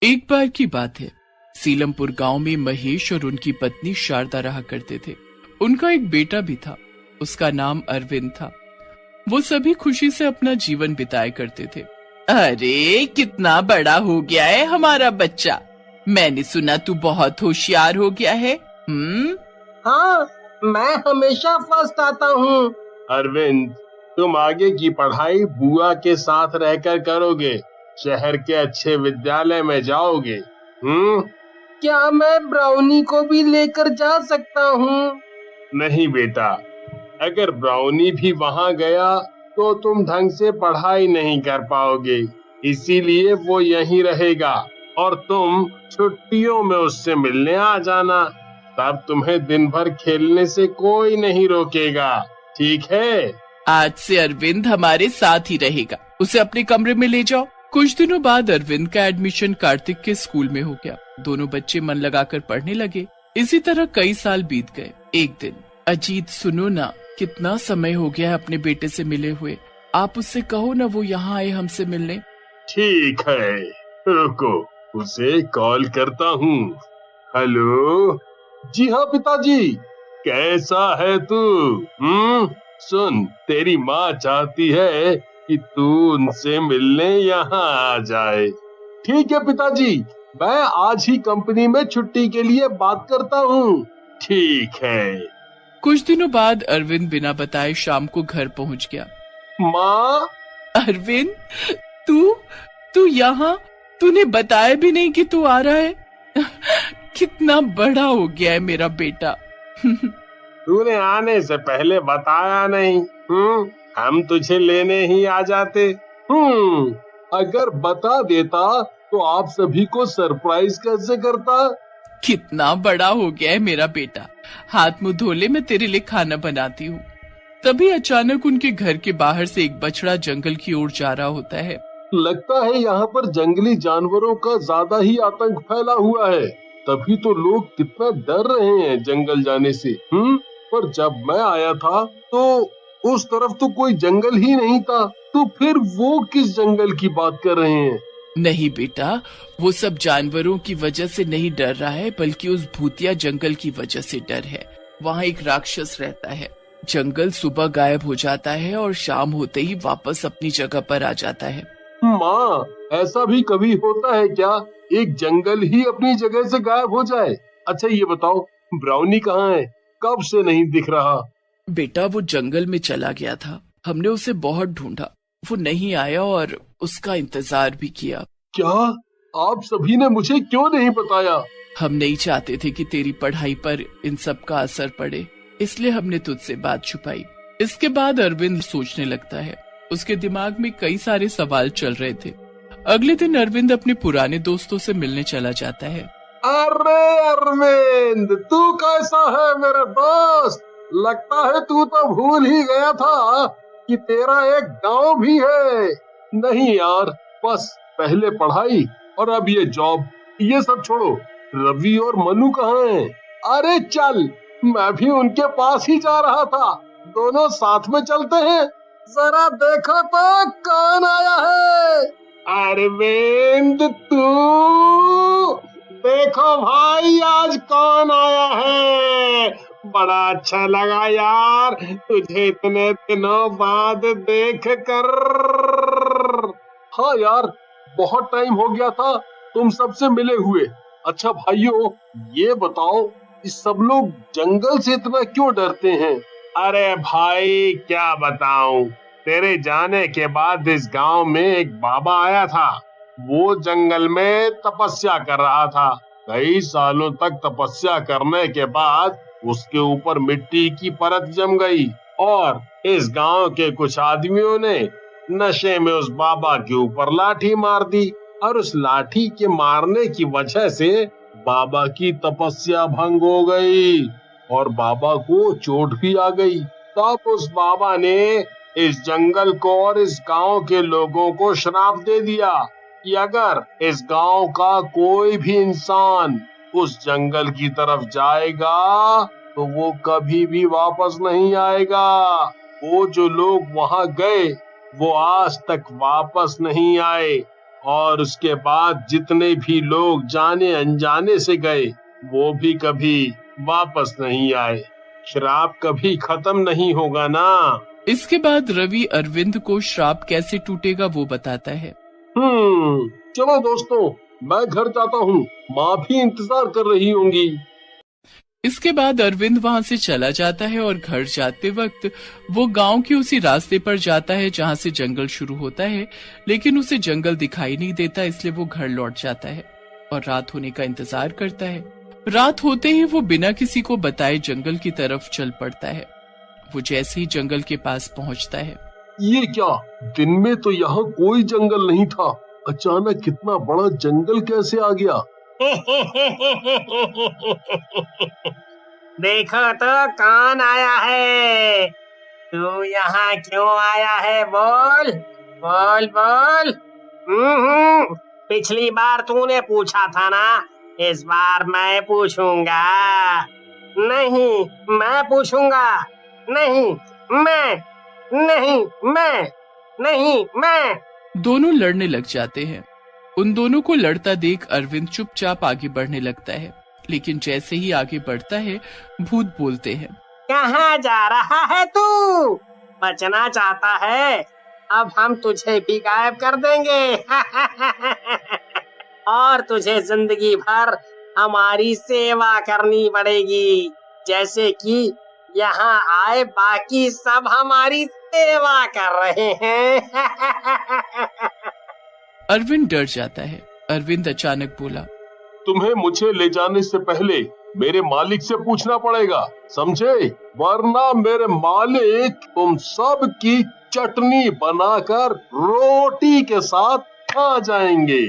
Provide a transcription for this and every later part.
एक बार की बात है, सीलमपुर गांव में महेश और उनकी पत्नी शारदा रहा करते थे। उनका एक बेटा भी था, उसका नाम अरविंद था। वो सभी खुशी से अपना जीवन बिताया करते थे। अरे कितना बड़ा हो गया है हमारा बच्चा, मैंने सुना तू बहुत होशियार हो गया है। हाँ, मैं हमेशा फर्स्ट आता हूँ। अरविंद, तुम आगे की पढ़ाई बुआ के साथ रहकर करोगे, शहर के अच्छे विद्यालय में जाओगे। क्या मैं ब्राउनी को भी लेकर जा सकता हूँ? नहीं बेटा, अगर ब्राउनी भी वहाँ गया तो तुम ढंग से पढ़ाई नहीं कर पाओगे, इसीलिए वो यहीं रहेगा और तुम छुट्टियों में उससे मिलने आ जाना। तब तुम्हें दिन भर खेलने से कोई नहीं रोकेगा, ठीक है? आज से अरविंद हमारे साथ ही रहेगा, उसे अपने कमरे में ले जाओ। कुछ दिनों बाद अरविंद का एडमिशन कार्तिक के स्कूल में हो गया। दोनों बच्चे मन लगाकर पढ़ने लगे। इसी तरह कई साल बीत गए। एक दिन, अजीत सुनो ना, कितना समय हो गया है अपने बेटे से मिले हुए, आप उससे कहो ना वो यहाँ आए हमसे मिलने। ठीक है, रुको, उसे कॉल करता हूँ। हेलो। जी हाँ पिताजी। कैसा है तू? सुन, तेरी माँ चाहती है कि तू उनसे मिलने यहाँ आ जाए। ठीक है पिताजी, मैं आज ही कंपनी में छुट्टी के लिए बात करता हूँ। ठीक है। कुछ दिनों बाद अरविंद बिना बताए शाम को घर पहुँच गया। माँ। अरविंद, तू यहाँ, तूने बताया भी नहीं कि तू आ रहा है। कितना बड़ा हो गया है मेरा बेटा। तूने आने से पहले बताया नहीं, हम तुझे लेने ही आ जाते। अगर बता देता तो आप सभी को सरप्राइज कैसे करता? कितना बड़ा हो गया है मेरा बेटा, हाथ मुंह धो ले, मैं तेरे लिए खाना बनाती हूँ। तभी अचानक उनके घर के बाहर से एक बछड़ा जंगल की ओर जा रहा होता है। लगता है यहाँ पर जंगली जानवरों का ज्यादा ही आतंक फैला हुआ है, तभी तो लोग कितना डर रहे हैं जंगल जाने से। पर जब मैं आया था तो उस तरफ तो कोई जंगल ही नहीं था, तो फिर वो किस जंगल की बात कर रहे हैं? नहीं बेटा, वो सब जानवरों की वजह से नहीं डर रहा है, बल्कि उस भूतिया जंगल की वजह से डर है। वहाँ एक राक्षस रहता है। जंगल सुबह गायब हो जाता है और शाम होते ही वापस अपनी जगह पर आ जाता है। माँ, ऐसा भी कभी होता है क्या, एक जंगल ही अपनी जगह से गायब हो जाए? अच्छा ये बताओ, ब्राउनी कहाँ है? कब से नहीं दिख रहा? बेटा, वो जंगल में चला गया था, हमने उसे बहुत ढूंढा, वो नहीं आया और उसका इंतजार भी किया। क्या आप सभी ने मुझे क्यों नहीं बताया? हम नहीं चाहते थे कि तेरी पढ़ाई पर इन सब का असर पड़े, इसलिए हमने तुझसे बात छुपाई। इसके बाद अरविंद सोचने लगता है। उसके दिमाग में कई सारे सवाल चल रहे थे। अगले दिन अरविंद अपने पुराने दोस्तों से मिलने चला जाता है। अरे अरविंद, तू कैसा है मेरे दोस्त? लगता है तू तो भूल ही गया था कि तेरा एक गांव भी है। नहीं यार, बस पहले पढ़ाई और अब ये जॉब, ये सब छोड़ो। रवि और मनु कहाँ हैं? अरे चल, मैं भी उनके पास ही जा रहा था, दोनों साथ में चलते हैं। जरा देखो तो कौन आया है। अरविंद, तू देखो भाई, आज कौन आया है। बड़ा अच्छा लगा यार तुझे इतने दिनों बाद देख कर। हाँ यार, बहुत टाइम हो गया था तुम सबसे मिले हुए। अच्छा भाइयों, ये बताओ, इस सब लोग जंगल से इतना क्यों डरते हैं? अरे भाई क्या बताऊं, तेरे जाने के बाद इस गांव में एक बाबा आया था। वो जंगल में तपस्या कर रहा था। कई सालों तक तपस्या करने के बाद उसके ऊपर मिट्टी की परत जम गई और इस गांव के कुछ आदमियों ने नशे में उस बाबा के ऊपर लाठी मार दी और उस लाठी के मारने की वजह से बाबा की तपस्या भंग हो गई और बाबा को चोट भी आ गई। तब उस बाबा ने इस जंगल को और इस गांव के लोगों को श्राप दे दिया कि अगर इस गांव का कोई भी इंसान उस जंगल की तरफ जाएगा तो वो कभी भी वापस नहीं आएगा। वो जो लोग वहां गए वो आज तक वापस नहीं आए। और उसके बाद जितने भी लोग जाने अनजाने से गए वो भी कभी वापस नहीं आए। श्राप कभी खत्म नहीं होगा ना। इसके बाद रवि अरविंद को श्राप कैसे टूटेगा वो बताता है। चलो दोस्तों, मैं घर जाता हूँ, माँ भी इंतजार कर रही होंगी। इसके बाद अरविंद वहां से चला जाता है और घर जाते वक्त वो गांव के उसी रास्ते पर जाता है जहां से जंगल शुरू होता है, लेकिन उसे जंगल दिखाई नहीं देता, इसलिए वो घर लौट जाता है और रात होने का इंतजार करता है। रात होते ही वो बिना किसी को बताए जंगल की तरफ चल पड़ता है। वो जैसे ही जंगल के पास पहुंचता है, ये क्या, दिन में तो यहाँ कोई जंगल नहीं था, अचानक कितना बड़ा जंगल कैसे आ गया? देखो तो कौन आया है। तू यहाँ क्यों आया है? बोल बोल बोल। पिछली बार तूने पूछा था ना, इस बार मैं पूछूंगा। नहीं मैं पूछूंगा। नहीं मैं, नहीं मैं, नहीं मैं। दोनों लड़ने लग जाते हैं। उन दोनों को लड़ता देख अरविंद चुपचाप आगे बढ़ने लगता है, लेकिन जैसे ही आगे बढ़ता है भूत बोलते हैं, कहाँ जा रहा है तू? बचना चाहता है? अब हम तुझे भी गायब कर देंगे। और तुझे जिंदगी भर हमारी सेवा करनी पड़ेगी, जैसे कि यहाँ आए बाकी सब हमारी सेवा कर रहे हैं। अरविंद डर जाता है। अरविंद अचानक बोला, तुम्हें मुझे ले जाने से पहले मेरे मालिक से पूछना पड़ेगा, समझे? वरना मेरे मालिक तुम सब की चटनी बनाकर रोटी के साथ खा जाएंगे।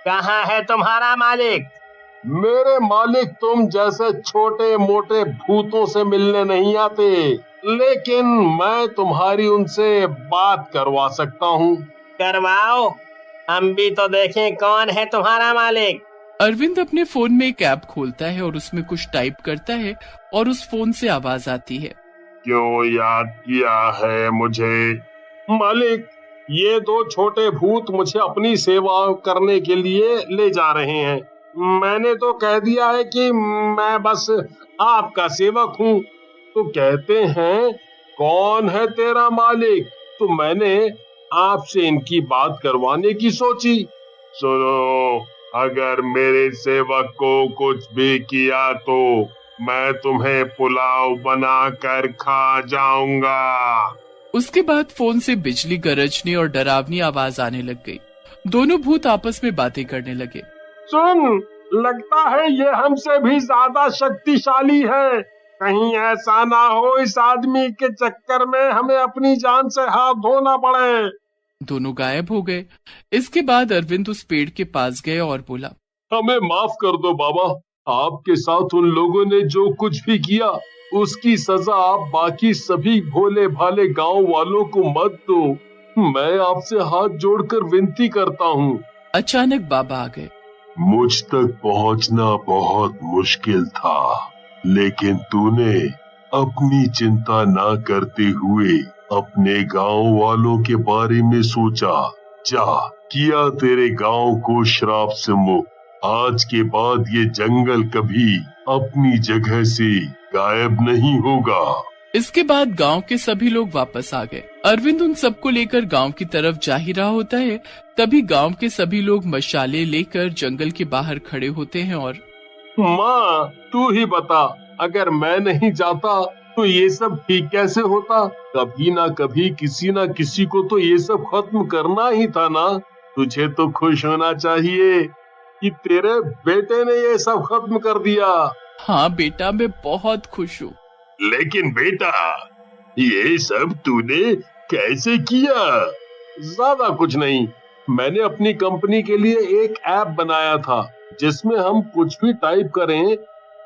कहाँ है तुम्हारा मालिक? मेरे मालिक तुम जैसे छोटे मोटे भूतों से मिलने नहीं आते, लेकिन मैं तुम्हारी उनसे बात करवा सकता हूँ। करवाओ, हम भी तो देखें कौन है तुम्हारा मालिक। अरविंद अपने फोन में एक ऐप खोलता है और उसमें कुछ टाइप करता है और उस फोन से आवाज आती है, क्यों याद किया है मुझे? मालिक, ये दो छोटे भूत मुझे अपनी सेवा करने के लिए ले जा रहे हैं। मैंने तो कह दिया है कि मैं बस आपका सेवक हूँ। तो कहते हैं कौन है तेरा मालिक? तो मैंने आपसे इनकी बात करवाने की सोची। सुनो, अगर मेरे सेवक को कुछ भी किया तो मैं तुम्हें पुलाव बनाकर खा जाऊंगा। उसके बाद फोन से बिजली गरजने और डरावनी आवाज आने लग गई। दोनों भूत आपस में बातें करने लगे। सुन, लगता है ये हमसे भी ज्यादा शक्तिशाली है। कहीं ऐसा ना हो इस आदमी के चक्कर में हमें अपनी जान से हाथ धोना पड़े। दोनों गायब हो गए। इसके बाद अरविंद उस पेड़ के पास गए और बोला, हमें माफ कर दो बाबा, आपके साथ उन लोगों ने जो कुछ भी किया उसकी सजा आप बाकी सभी भोले भाले गांव वालों को मत दो। मैं आपसे हाथ जोड़कर विनती करता हूँ। अचानक बाबा आ गए। मुझ तक पहुंचना बहुत मुश्किल था, लेकिन तूने अपनी चिंता ना करते हुए अपने गांव वालों के बारे में सोचा। जा, किया तेरे गांव को श्राप से मुक्त। आज के बाद ये जंगल कभी अपनी जगह से गायब नहीं होगा। इसके बाद गांव के सभी लोग वापस आ गए। अरविंद उन सबको लेकर गांव की तरफ जा ही रहा होता है, तभी गांव के सभी लोग मशाले लेकर जंगल के बाहर खड़े होते हैं और माँ, तू ही बता, अगर मैं नहीं जाता तो ये सब ठीक कैसे होता? कभी ना कभी किसी ना किसी को तो ये सब खत्म करना ही था ना। तुझे तो खुश होना चाहिए कि तेरे बेटे ने ये सब खत्म कर दिया। हाँ बेटा, मैं बहुत खुश हूँ। लेकिन बेटा, ये सब तूने कैसे किया? ज्यादा कुछ नहीं, मैंने अपनी कंपनी के लिए एक ऐप बनाया था जिसमें हम कुछ भी टाइप करें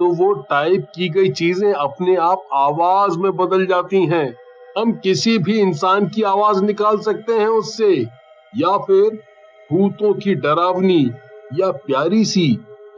तो वो टाइप की गई चीजें अपने आप आवाज में बदल जाती हैं। हम किसी भी इंसान की आवाज निकाल सकते हैं उससे, या फिर भूतों की डरावनी या प्यारी सी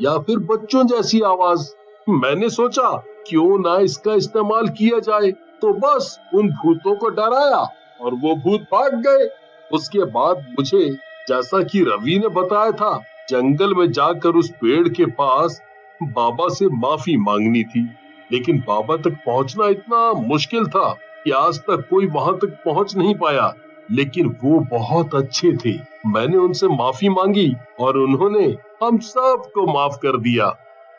या फिर बच्चों जैसी आवाज। मैंने सोचा क्यों ना इसका इस्तेमाल किया जाए, तो बस उन भूतों को डराया और वो भूत भाग गए। उसके बाद मुझे जैसा कि रवि ने बताया था, जंगल में जाकर उस पेड़ के पास बाबा से माफी मांगनी थी, लेकिन बाबा तक पहुंचना इतना मुश्किल था कि आज तक कोई वहां तक पहुंच नहीं पाया। लेकिन वो बहुत अच्छे थे। मैंने उनसे माफी मांगी और उन्होंने हम सबको माफ कर दिया।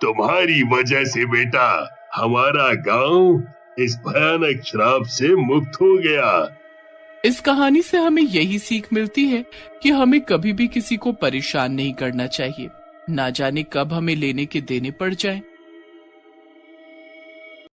तुम्हारी वजह से बेटा हमारा गांव इस भयानक श्राप से मुक्त हो गया। इस कहानी से हमें यही सीख मिलती है कि हमें कभी भी किसी को परेशान नहीं करना चाहिए। ना जाने कब हमें लेने के देने पड़ जाएं।